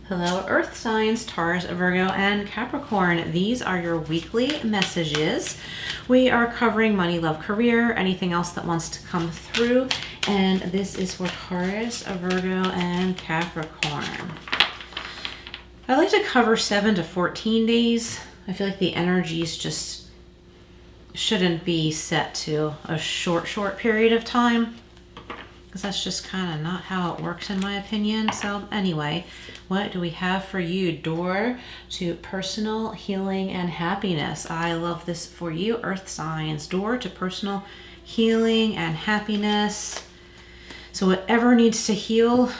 Hello, Earth signs, Taurus, Virgo, and Capricorn. These are your weekly messages. We are covering money, love, career, anything else that wants to come through. And this is for Taurus, Virgo, and Capricorn. I like to cover 7 to 14 days. I feel like the energies just shouldn't be set to a short period of time, because that's just kind of not how it works in my opinion. So anyway, what do we have for you? Door to personal healing and happiness. I love this for you, Earth signs. Door to personal healing and happiness. So whatever needs to heal,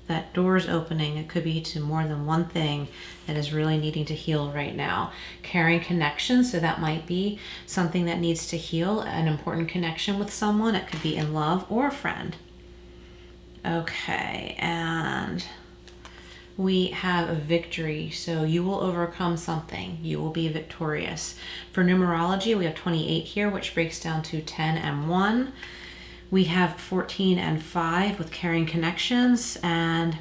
that door is opening. It could be to more than one thing that is really needing to heal right now. Carrying connection, so that might be something that needs to heal, an important connection with someone. It could be in love or a friend. Okay, and we have a victory. So you will overcome something. You will be victorious. For numerology, we have 28 here, which breaks down to 10 and 1. We have 14 and 5 with carrying connections, and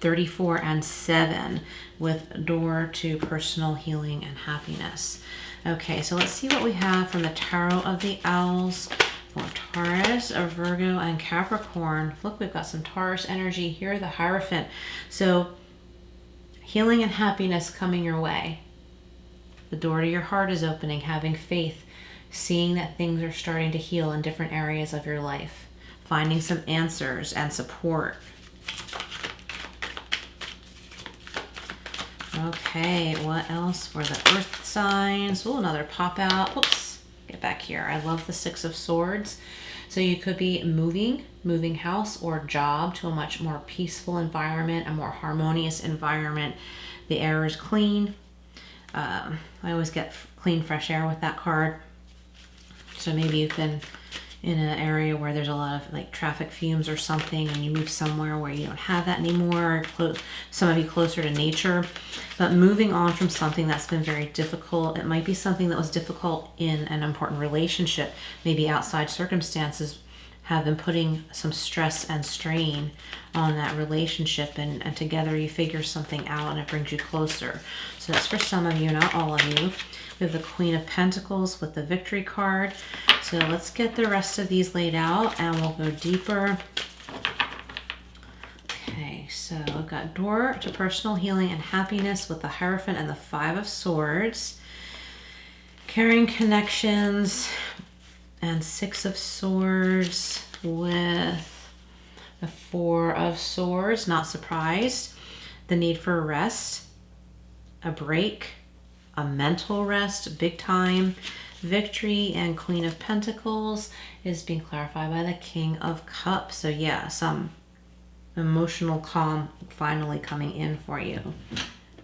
34 and 7 with door to personal healing and happiness. Okay, so let's see what we have from the Tarot of the Owls for Taurus, Virgo, and Capricorn. Look, we've got some Taurus energy here, the Hierophant. So healing and happiness coming your way. The door to your heart is opening, having faith, seeing that things are starting to heal in different areas of your life, finding some answers and support. Okay, what else for the Earth signs? Oh, another pop out. Whoops, get back here. I love the Six of Swords. So you could be moving house or job to a much more peaceful environment, a more harmonious environment. The air is clean. I always get clean, fresh air with that card. So maybe you've been in an area where there's a lot of like traffic fumes or something, and you move somewhere where you don't have that anymore. Some of you closer to nature. But moving on from something that's been very difficult. It might be something that was difficult in an important relationship. Maybe outside circumstances have been putting some stress and strain on that relationship, and together you figure something out and it brings you closer. So that's for some of you, not all of you. We have the Queen of Pentacles with the Victory card. So let's get the rest of these laid out and we'll go deeper. Okay, so I've got door to personal healing and happiness with the Hierophant and the Five of Swords. Carrying connections and Six of Swords with the Four of Swords. Not surprised. The need for rest, a break, a mental rest, big time. Victory and Queen of Pentacles is being clarified by the King of Cups. So yeah, some emotional calm finally coming in for you.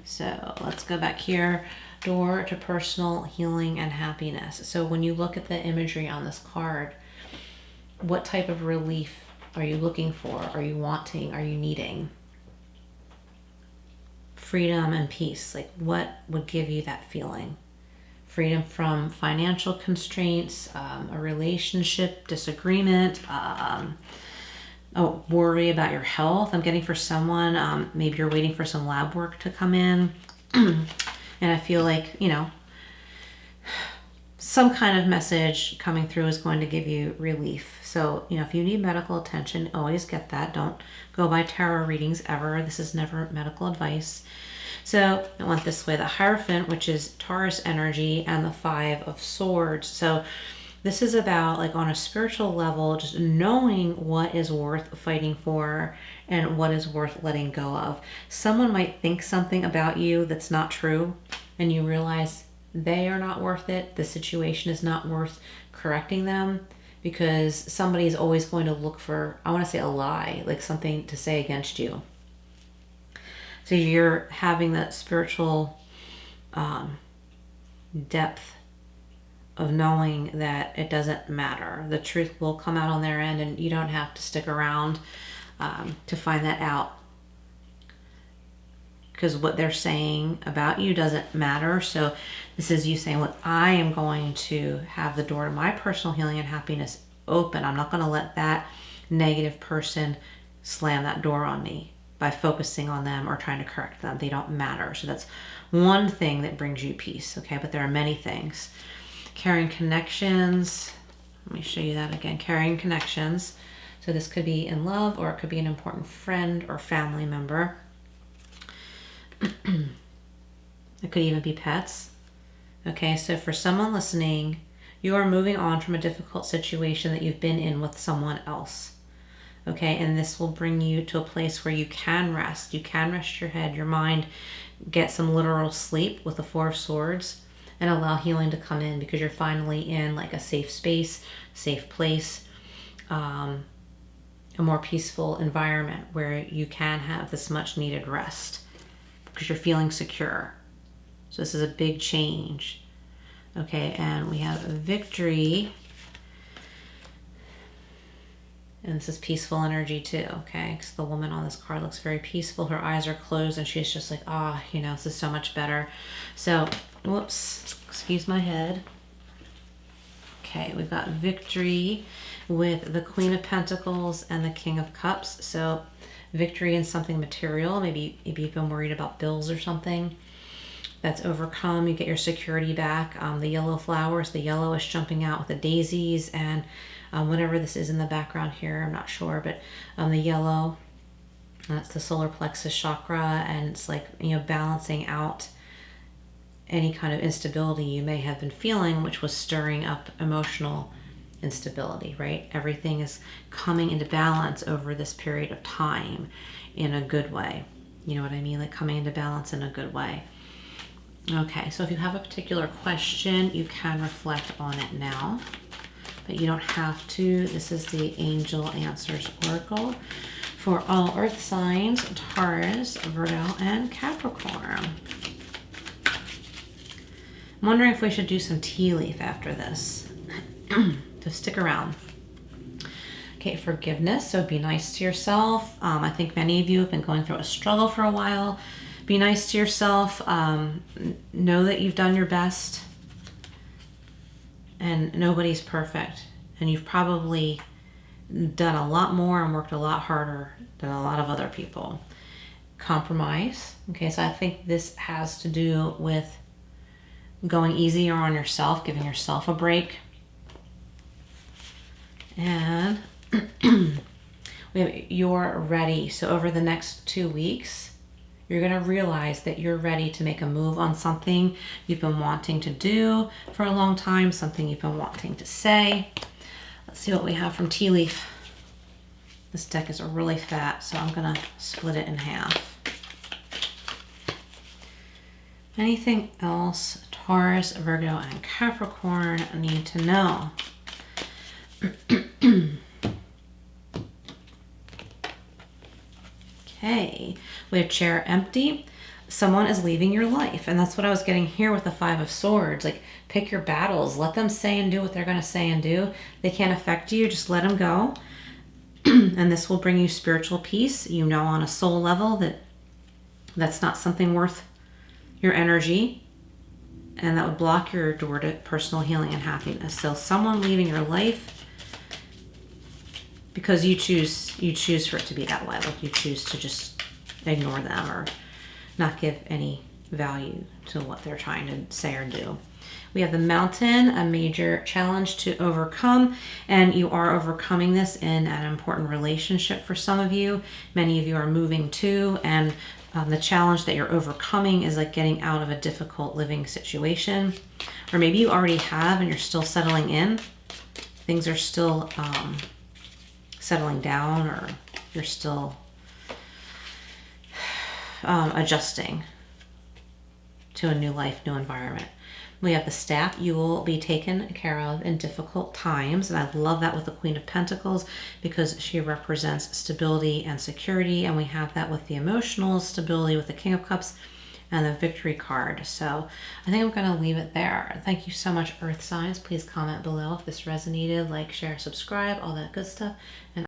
So let's go back here. Door to personal healing and happiness. So when you look at the imagery on this card, what type of relief are you looking for? Are you wanting? Are you needing? Freedom and peace. Like, what would give you that feeling? Freedom from financial constraints, a relationship disagreement, worry about your health. I'm getting for someone, maybe you're waiting for some lab work to come in. And I feel like, some kind of message coming through is going to give you relief. So, if you need medical attention, always get that. Don't go by tarot readings ever. This is never medical advice. So I went this way, the Hierophant, which is Taurus energy, and the Five of Swords. So this is about, like, on a spiritual level, just knowing what is worth fighting for and what is worth letting go of. Someone might think something about you that's not true, and you realize they are not worth it. The situation is not worth correcting them, because somebody is always going to look for, I want to say, a lie, like something to say against you. So you're having that spiritual depth of knowing that it doesn't matter. The truth will come out on their end, and you don't have to stick around to find that out, because what they're saying about you doesn't matter. So this is you saying, look, I am going to have the door to my personal healing and happiness open. I'm not going to let that negative person slam that door on me. by focusing on them or trying to correct them. They don't matter. So that's one thing that brings you peace, okay? But there are many things. Carrying connections. Let me show you that again. Carrying connections. So this could be in love, or it could be an important friend or family member. It could even be pets. Okay, so for someone listening, you are moving on from a difficult situation that you've been in with someone else. Okay, and this will bring you to a place where you can rest. You can rest your head, your mind, get some literal sleep with the Four of Swords, and allow healing to come in, because you're finally in like a safe space, safe place, a more peaceful environment where you can have this much needed rest because you're feeling secure. So this is a big change. Okay, and we have a victory. And this is peaceful energy too, okay? Because the woman on this card looks very peaceful. Her eyes are closed and she's just like, ah, you know, this is so much better. So, whoops, excuse my head. Okay, we've got victory with the Queen of Pentacles and the King of Cups. So victory in something material. Maybe you've been worried about bills or something. That's overcome. You get your security back. The yellow flowers, the yellow is jumping out with the daisies, and whatever this is in the background here, I'm not sure, but the yellow, that's the solar plexus chakra, and it's like, you know, balancing out any kind of instability you may have been feeling, which was stirring up emotional instability, right? Everything is coming into balance over this period of time in a good way. You know what I mean? Like coming into balance in a good way. Okay, so if you have a particular question, you can reflect on it now, but you don't have to. This is the Angel Answers Oracle for all Earth signs, Taurus, Virgo, and Capricorn. I'm wondering if we should do some tea leaf after this. So stick around. Okay, forgiveness. So be nice to yourself. I think many of you have been going through a struggle for a while. Be nice to yourself. Know that you've done your best. And nobody's perfect. And you've probably done a lot more and worked a lot harder than a lot of other people. Compromise. Okay, so I think this has to do with going easier on yourself, giving yourself a break. And we have you're ready. So over the next 2 weeks, you're going to realize that you're ready to make a move on something you've been wanting to do for a long time, something you've been wanting to say. Let's see what we have from Tea Leaf. This deck is really fat, so I'm going to split it in half. Anything else Taurus, Virgo, and Capricorn need to know? Okay, we have chair empty. Someone is leaving your life, and that's what I was getting here with the Five of Swords. Like, pick your battles. Let them say and do what they're going to say and do. They can't affect you. Just let them go. And this will bring you spiritual peace. You know on a soul level that that's not something worth your energy, and that would block your door to personal healing and happiness. So someone leaving your life because you choose for it to be that way. Like you choose to just ignore them or not give any value to what they're trying to say or do. We have the Mountain, a major challenge to overcome, and you are overcoming this in an important relationship for some of you. Many of you are moving too, and the challenge that you're overcoming is like getting out of a difficult living situation. Or maybe you already have and you're still settling in. Things are still settling down, or you're still adjusting to a new life, new environment. We have the Staff. You will be taken care of in difficult times. And I love that with the Queen of Pentacles because she represents stability and security. And we have that with the emotional stability with the King of Cups and the Victory card. So I think I'm going to leave it there. Thank you so much, Earth signs. Please comment below if this resonated. Like, share, subscribe, all that good stuff. And